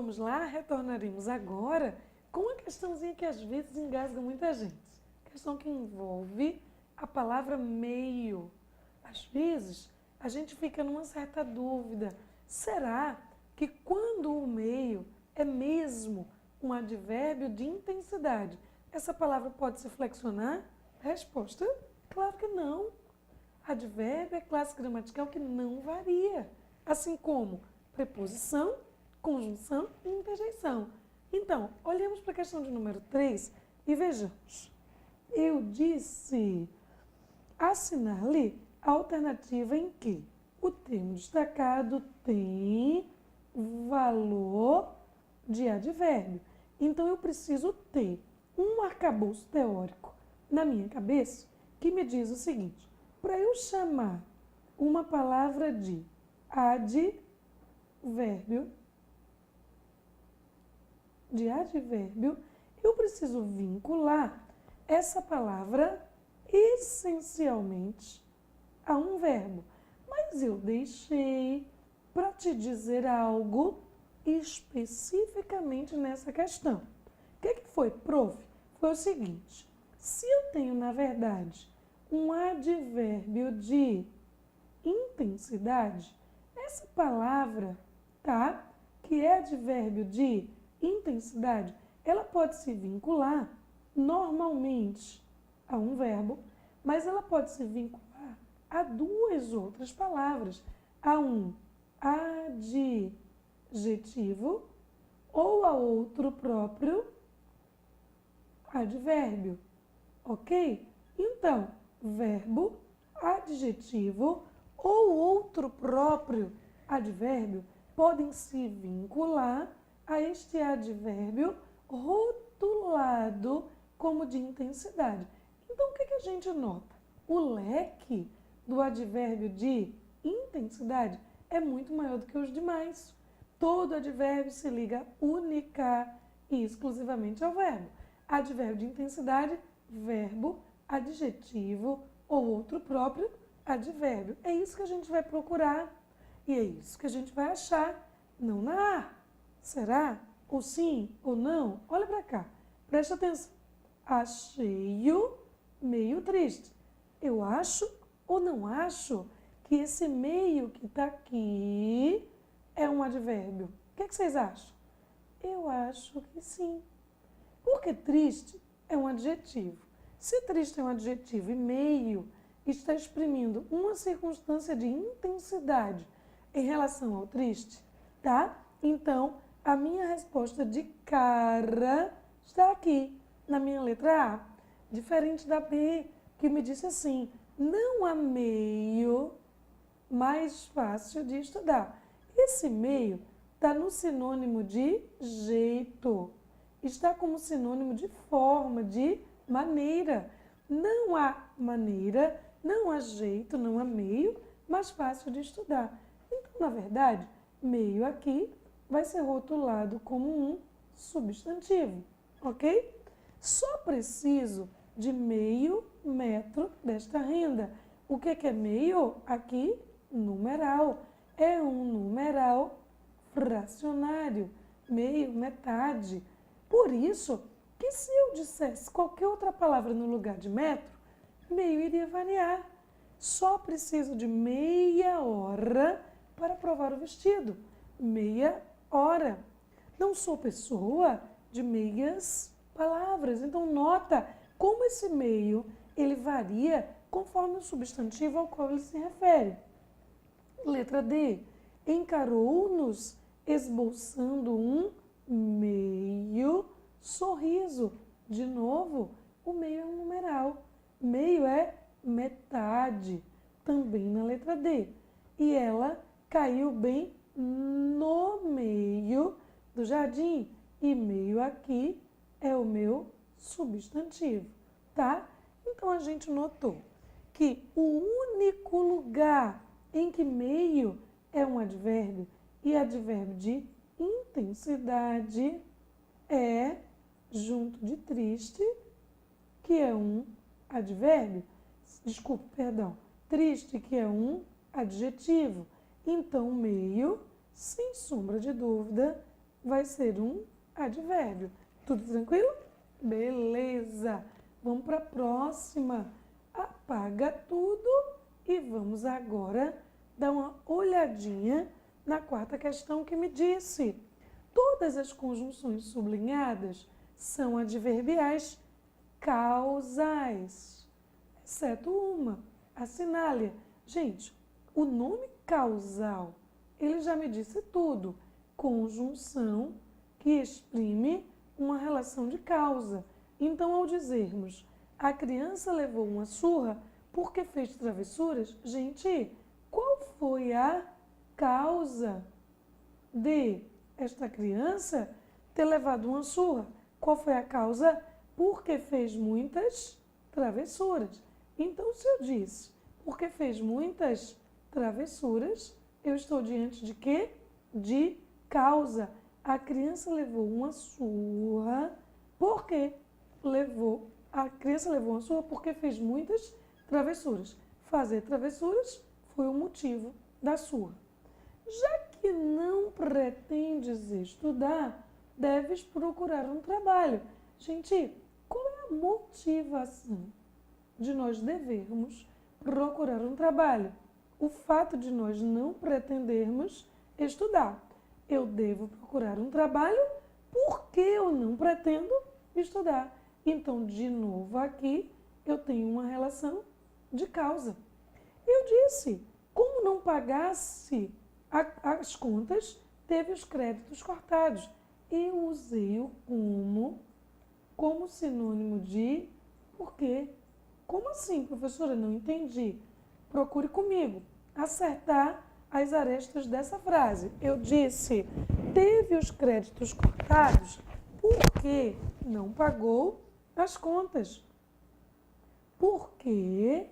vamos lá, retornaremos agora com uma questãozinha que às vezes engasga muita gente. Questão que envolve a palavra meio. Às vezes, a gente fica numa certa dúvida. Será que quando o meio é mesmo um advérbio de intensidade, essa palavra pode se flexionar? Resposta, claro que não. Advérbio é classe gramatical que não varia, assim como preposição, conjunção e interjeição. Então, olhemos para a questão de número 3 e vejamos. Eu disse, assinale a alternativa em que o termo destacado tem valor de advérbio. Então, eu preciso ter um arcabouço teórico na minha cabeça que me diz o seguinte: para eu chamar uma palavra de advérbio, eu preciso vincular essa palavra essencialmente a um verbo. Mas eu deixei para te dizer algo especificamente nessa questão. O que foi, prof? Foi o seguinte: se eu tenho, na verdade, um advérbio de intensidade, essa palavra, tá? Que é advérbio de intensidade, ela pode se vincular normalmente a um verbo, mas ela pode se vincular a duas outras palavras, a um adjetivo ou a outro próprio advérbio, ok? Então, verbo, adjetivo ou outro próprio advérbio podem se vincular a este advérbio rotulado como de intensidade. Então, o que a gente nota? O leque do advérbio de intensidade é muito maior do que os demais. Todo advérbio se liga única e exclusivamente ao verbo. Advérbio de intensidade, verbo, adjetivo ou outro próprio advérbio. É isso que a gente vai procurar e é isso que a gente vai achar, não na A. Será? Ou sim ou não? Olha para cá, presta atenção. Achei-o meio triste. Eu acho ou não acho que esse meio que está aqui é um advérbio? O que vocês acham? Eu acho que sim. Porque triste é um adjetivo. Se triste é um adjetivo e meio está exprimindo uma circunstância de intensidade em relação ao triste, tá? Então, a minha resposta de cara está aqui, na minha letra A. Diferente da B, que me disse assim, não há meio mais fácil de estudar. Esse meio está no sinônimo de jeito. Está como sinônimo de forma, de maneira. Não há maneira, não há jeito, não há meio mais fácil de estudar. Então, na verdade, meio aqui vai ser rotulado como um substantivo, ok? Só preciso de meio metro desta renda. O que é meio? Aqui, numeral. É um numeral fracionário, meio, metade. Por isso que se eu dissesse qualquer outra palavra no lugar de metro, meio iria variar. Só preciso de meia hora para provar o vestido. Meia hora. Não sou pessoa de meias palavras. Então, nota como esse meio ele varia conforme o substantivo ao qual ele se refere. Letra D. Encarou-nos esboçando um meio sorriso. De novo, o meio é um numeral. Meio é metade, também na letra D. E ela caiu bem no meio do jardim. E meio aqui é o meu substantivo, tá? Então, a gente notou que o único lugar em que meio é um advérbio e advérbio de intensidade é junto de triste, que é um advérbio. Desculpa, perdão. Triste, que é um adjetivo. Então, meio, sem sombra de dúvida, vai ser um advérbio. Tudo tranquilo? Beleza! Vamos para a próxima. Apaga tudo e vamos agora dar uma olhadinha na quarta questão que me disse. Todas as conjunções sublinhadas são adverbiais causais, exceto uma, assinale. Gente, o nome causal, ele já me disse tudo. Conjunção que exprime uma relação de causa. Então, ao dizermos a criança levou uma surra porque fez travessuras, gente, qual foi a causa de esta criança ter levado uma surra? Qual foi a causa? Porque fez muitas travessuras. Então, se eu disse porque fez muitas travessuras, eu estou diante de quê? De causa. A criança levou uma surra porque a criança levou uma surra porque fez muitas travessuras. Fazer travessuras foi o motivo da surra. Já que não pretendes estudar, deves procurar um trabalho. Gente, qual é a motivação de nós devermos procurar um trabalho? O fato de nós não pretendermos estudar. Eu devo procurar um trabalho porque eu não pretendo estudar. Então, de novo aqui, eu tenho uma relação de causa. Eu disse, como não pagasse as contas, teve os créditos cortados. Eu usei o como sinônimo de por quê. Como assim, professora? Não entendi. Procure comigo acertar as arestas dessa frase. Eu disse, teve os créditos cortados porque não pagou as contas. Porque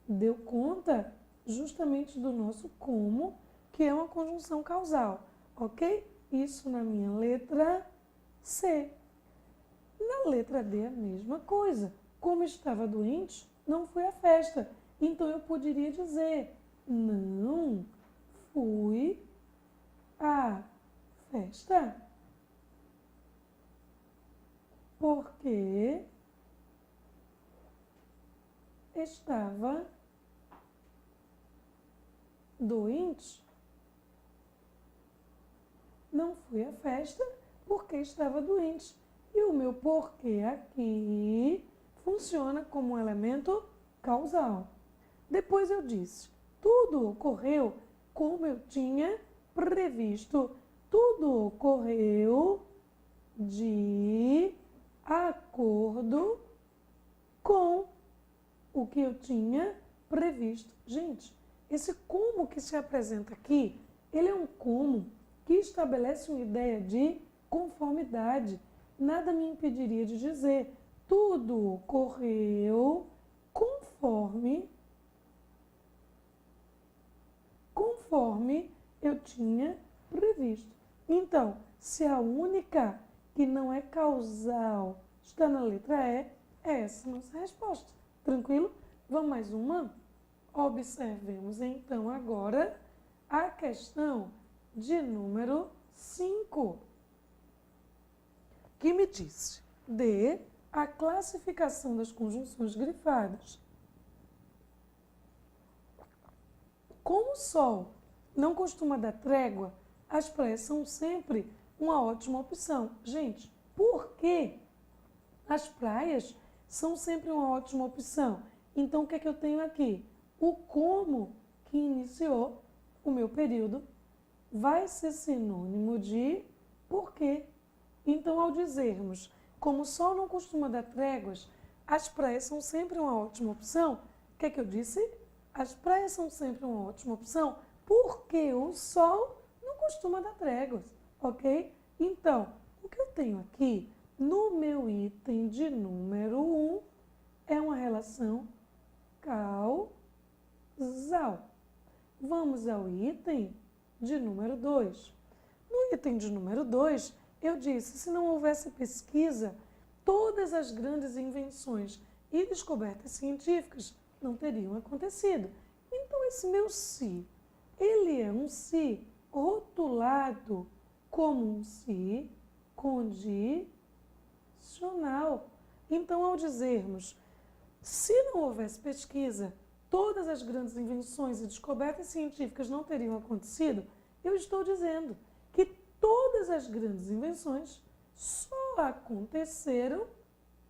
deu conta justamente do nosso como, que é uma conjunção causal, ok? Isso na minha letra C. Na letra D, a mesma coisa. Como estava doente, não fui à festa. Então, eu poderia dizer, não fui à festa porque estava doente. Não fui à festa porque estava doente. E o meu porquê aqui funciona como um elemento causal. Depois eu disse, tudo ocorreu como eu tinha previsto. Tudo ocorreu de acordo com o que eu tinha previsto. Gente, esse como que se apresenta aqui, ele é um como que estabelece uma ideia de conformidade. Nada me impediria de dizer, tudo ocorreu conforme eu tinha previsto. Então, se a única que não é causal está na letra E, é essa a nossa resposta. Tranquilo? Vamos mais uma? Observemos então agora a questão de número 5, que me disse D, a classificação das conjunções grifadas. Como o sol não costuma dar trégua, as praias são sempre uma ótima opção. Gente, por que as praias são sempre uma ótima opção? Então, o que é que eu tenho aqui? O como que iniciou o meu período vai ser sinônimo de por quê. Então, ao dizermos, como o sol não costuma dar tréguas, as praias são sempre uma ótima opção, o que é que eu disse? As praias são sempre uma ótima opção porque o sol não costuma dar tréguas, ok? Então, o que eu tenho aqui no meu item de número 1 é uma relação causal. Vamos ao item de número 2. No item de número 2, eu disse, se não houvesse pesquisa, todas as grandes invenções e descobertas científicas não teriam acontecido. Então, esse meu se, ele é um se rotulado como um se condicional. Então, ao dizermos, se não houvesse pesquisa, todas as grandes invenções e descobertas científicas não teriam acontecido, eu estou dizendo que todas as grandes invenções só aconteceram,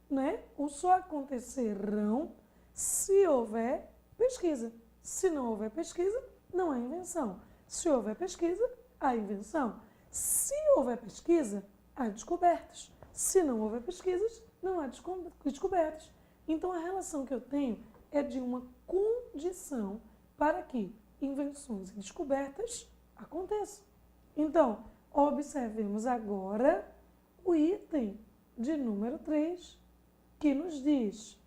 né? Ou só acontecerão se houver pesquisa. Se não houver pesquisa, não há invenção. Se houver pesquisa, há invenção. Se houver pesquisa, há descobertas. Se não houver pesquisas, não há descobertas. Então, a relação que eu tenho é de uma condição para que invenções e descobertas aconteçam. Então, observemos agora o item de número 3, que nos diz: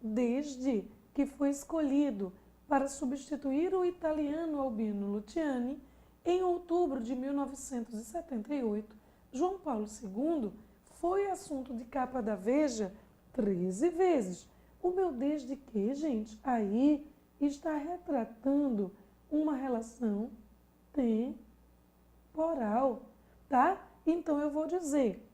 desde que foi escolhido para substituir o italiano Albino Luciani, em outubro de 1978, João Paulo II foi assunto de capa da Veja 13 vezes. O meu desde que, gente, aí está retratando uma relação temporal, tá? Então eu vou dizer,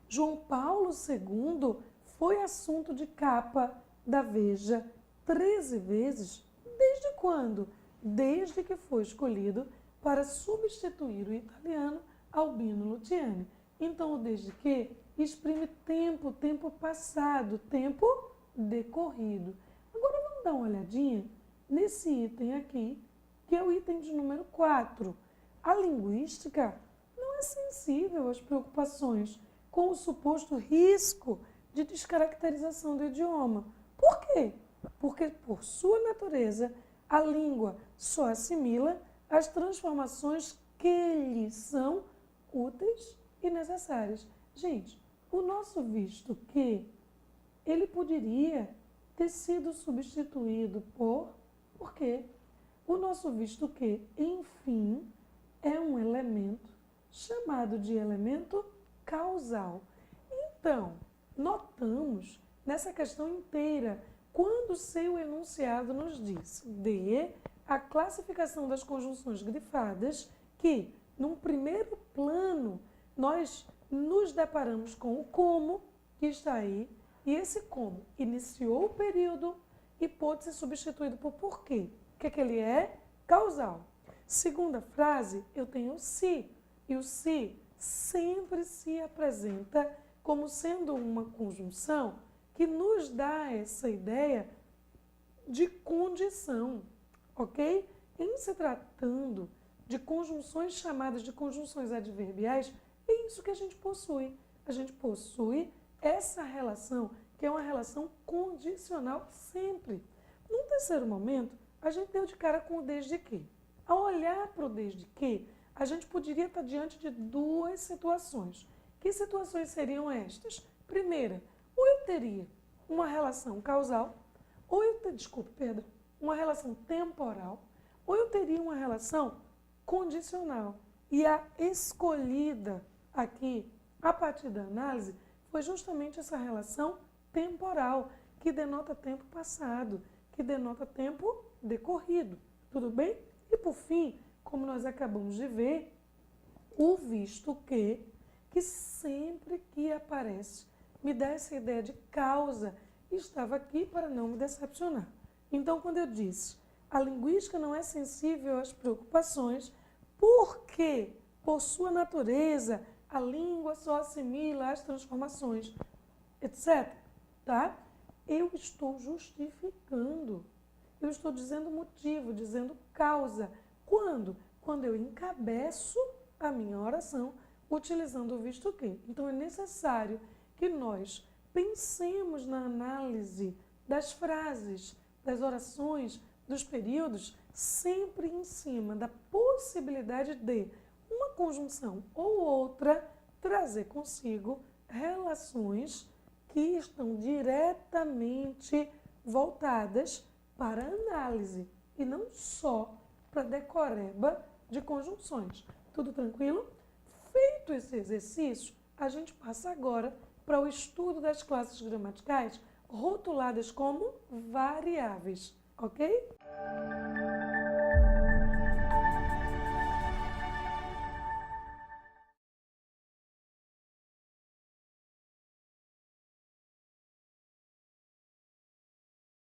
João Paulo II foi assunto de capa da Veja 13 vezes. Desde quando? Desde que foi escolhido para substituir o italiano Albino Luciani. Então, o desde que exprime tempo, tempo passado, tempo decorrido. Agora, vamos dar uma olhadinha nesse item aqui, que é o item de número 4. A linguística não é sensível às preocupações com o suposto risco de descaracterização do idioma. Por quê? Porque, por sua natureza, a língua só assimila as transformações que lhe são úteis e necessárias. Gente, o nosso visto que ele poderia ter sido substituído por quê? O nosso visto que, enfim, é um elemento chamado de elemento causal. Então, notamos nessa questão inteira, quando seu enunciado nos diz a classificação das conjunções grifadas, que, num primeiro plano, nós nos deparamos com o como, que está aí, e esse como iniciou o período e pôde ser substituído por porquê. O que ele é? Causal. Segunda frase, eu tenho o se, e o se sempre se apresenta como sendo uma conjunção que nos dá essa ideia de condição, ok? Em se tratando de conjunções chamadas de conjunções adverbiais, é isso que a gente possui. A gente possui essa relação, que é uma relação condicional sempre. Num terceiro momento, a gente deu de cara com o desde que. Ao olhar para o desde que, a gente poderia estar diante de duas situações. Que situações seriam estas? Primeira, ou eu teria uma relação causal, ou eu teria, uma relação temporal, ou eu teria uma relação condicional. E a escolhida aqui, a partir da análise, foi justamente essa relação temporal, que denota tempo passado, que denota tempo decorrido. Tudo bem? E por fim, como nós acabamos de ver, o visto que sempre que aparece, me dá essa ideia de causa, estava aqui para não me decepcionar. Então, quando eu disse, a linguística não é sensível às preocupações, porque, por sua natureza, a língua só assimila as transformações, etc. Tá? Eu estou justificando, eu estou dizendo motivo, dizendo causa. Quando? Quando eu encabeço a minha oração utilizando o visto que. Então, é necessário que nós pensemos na análise das frases, das orações, dos períodos, sempre em cima da possibilidade de uma conjunção ou outra trazer consigo relações que estão diretamente voltadas para a análise e não só para a decoreba de conjunções. Tudo tranquilo? Feito esse exercício, a gente passa agora para o estudo das classes gramaticais rotuladas como variáveis, ok?